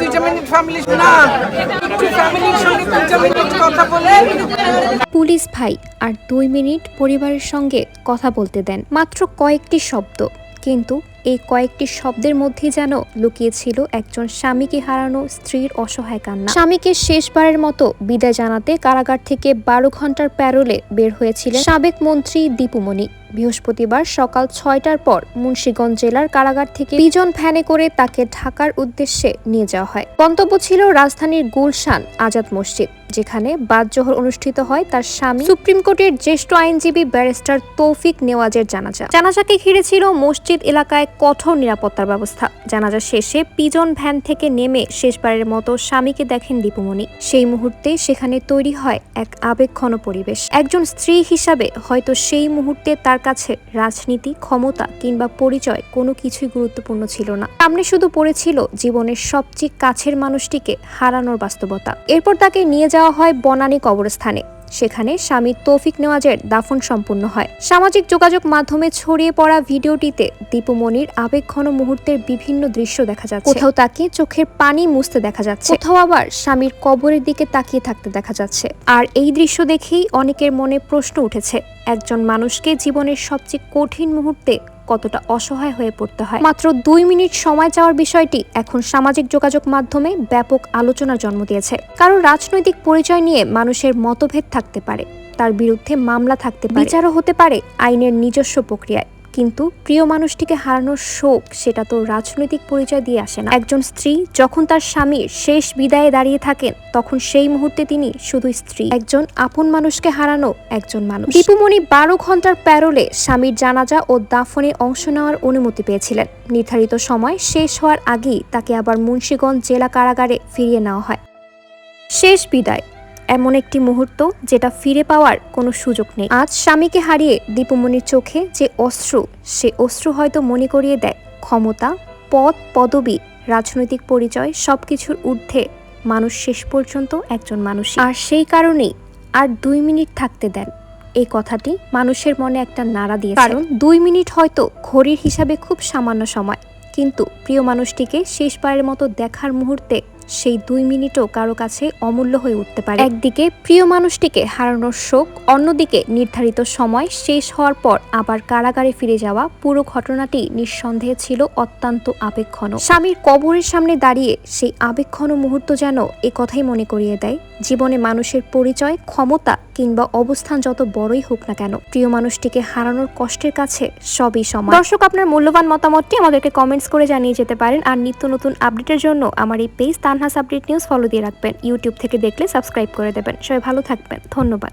2 minute ফ্যামিলির না একটু ফ্যামিলির সঙ্গে 2 মিনিট কথা বলে। পুলিশ ভাই আর 2 মিনিট পরিবারের সঙ্গে কথা বলতে দেন। মাত্র কয়েকটি শব্দ, কিন্তু এই কয়েকটি শব্দের মধ্যে যেন লুকিয়ে ছিল একজন স্বামীকে হারানো স্ত্রীর অসহায় কান্না। স্বামীকে শেষবারের মতো বিদায় জানাতে কারাগার থেকে 12 ঘন্টার প্যারোলে বের হয়েছিলেন সাবেক মন্ত্রী দীপুমণি। বৃহস্পতিবার সকাল 6টার পর মুন্সিগঞ্জ জেলার কারাগার থেকে পিজন ভ্যানে করে তাকে ঢাকার উদ্দেশ্যে নিয়ে যাওয়া হয়। গন্তব্য ছিল রাজধানীর গুলশান আজাদ মসজিদ, যেখানে বাদ জোহর অনুষ্ঠিত হয় তার স্বামী সুপ্রিম কোর্টের জ্যেষ্ঠ আইনজীবী ব্যারিস্টার তৌফিক নেওয়াজের জানাজাকে ঘিরে ছিল মসজিদ এলাকায় কঠোর নিরাপত্তার ব্যবস্থা। জানাজা শেষে পিজন ভ্যান থেকে নেমে শেষবারের মতো স্বামীকে দেখেন দীপুমণি। সেই মুহূর্তে সেখানে তৈরি হয় এক আবেগঘন পরিবেশ। একজন স্ত্রী হিসাবে হয়তো সেই মুহূর্তে তার কাছে রাজনীতি, ক্ষমতা কিংবা পরিচয় কোনো কিছুই গুরুত্বপূর্ণ ছিল না। সামনে শুধু পড়েছিল জীবনের সবচেয়ে কাছের মানুষটিকে হারানোর বাস্তবতা। এরপর তাকে নিয়ে যাওয়া হয় বনানী কবরস্থানে। সেখানে স্বামী তৌফিক নেওয়াজের দাফন সম্পূর্ণ হয়। সামাজিক যোগাযোগ মাধ্যমে ছড়িয়ে পড়া ভিডিওটিতে দীপুমণির আবেগঘন মুহূর্তের বিভিন্ন দৃশ্য দেখা যাচ্ছে। কোথাও তাকে চোখের পানি মুছতে দেখা যাচ্ছে, কোথাও আবার স্বামীর কবরের দিকে তাকিয়ে থাকতে দেখা যাচ্ছে। আর এই দৃশ্য দেখেই অনেকের মনে প্রশ্ন উঠেছে, একজন মানুষকে জীবনের সবচেয়ে কঠিন মুহূর্তে কতটা অসহায় হয়ে পড়তে হয়। মাত্র 2 মিনিট সময় চাওয়ার বিষয়টি এখন সামাজিক যোগাযোগ মাধ্যমে ব্যাপক আলোচনার জন্ম দিয়েছে। কারণ রাজনৈতিক পরিচয় নিয়ে মানুষের মতভেদ থাকতে পারে, তার বিরুদ্ধে মামলা থাকতে পারে, বিচারও হতে পারে আইনের নিজস্ব প্রক্রিয়ায়। কিন্তু প্রিয় মানুষটিকে হারানোর শোক, সেটা তো রাজনৈতিক পরিচয় দিয়ে আসে না। একজন স্ত্রী যখন তার স্বামীর শেষ বিদায়ে দাঁড়িয়ে থাকেন, তখন সেই মুহূর্তে তিনি শুধু স্ত্রী, একজন আপন মানুষকে হারানো একজন মানুষ। দীপুমণি 12 ঘন্টার প্যারোলে স্বামীর জানাজা ও দাফনে অংশ নেওয়ার অনুমতি পেয়েছিলেন। নির্ধারিত সময় শেষ হওয়ার আগেই তাকে আবার মুন্সিগঞ্জ জেলা কারাগারে ফিরিয়ে নেওয়া হয়। শেষ বিদায়, এমন একটি মুহূর্ত যেটা ফিরে পাওয়ার কোনো সুযোগ নেই। আজ স্বামীকে হারিয়ে দীপুমণির চোখে যে অশ্রু, সে অশ্রু হয়তো মনে করিয়ে দেয় ক্ষমতা, পদ, পদবি, রাজনৈতিক পরিচয় সবকিছুর ঊর্ধ্বে মানুষ শেষ পর্যন্ত একজন মানুষ। আর সেই কারণেই আর 2 মিনিট থাকতে দেন, এই কথাটি মানুষের মনে একটা নাড়া দিয়েছে। কারণ 2 মিনিট হয়তো ঘড়ির হিসাবে খুব সামান্য সময়, কিন্তু প্রিয় মানুষটিকে শেষবারের মতো দেখার মুহূর্তে সেই 2 মিনিটও কারো কাছে অমূল্য হয়ে উঠতে পারে। একদিকে প্রিয় মানুষটিকে হারানোর শোক, অন্যদিকে নির্ধারিত সময় শেষ হওয়ার পর আবার কারাগারে ফিরে যাওয়া, পুরো ঘটনাটি নিঃসন্দেহে ছিল অত্যন্ত আবেগঘন। স্বামীর কবরের সামনে দাঁড়িয়ে সেই আবেগঘন মুহূর্ত যেন এ কথাই মনে করিয়ে দেয়, জীবনে মানুষের পরিচয়, ক্ষমতা কিংবা অবস্থান যত বড়ই হোক না কেন, প্রিয় মানুষটিকে হারানোর কষ্টের কাছে সবই সমান। দর্শক, আপনার মূল্যবান মতামতটি আমাদেরকে কমেন্টস করে জানিয়ে যেতে পারেন। আর নিত্য নতুন আপডেটের জন্য আমার এই page Tanhas update news follow দিয়ে রাখবেন। ইউটিউব থেকে দেখলে সাবস্ক্রাইব করে দেবেন। সবাই ভালো থাকবেন, ধন্যবাদ।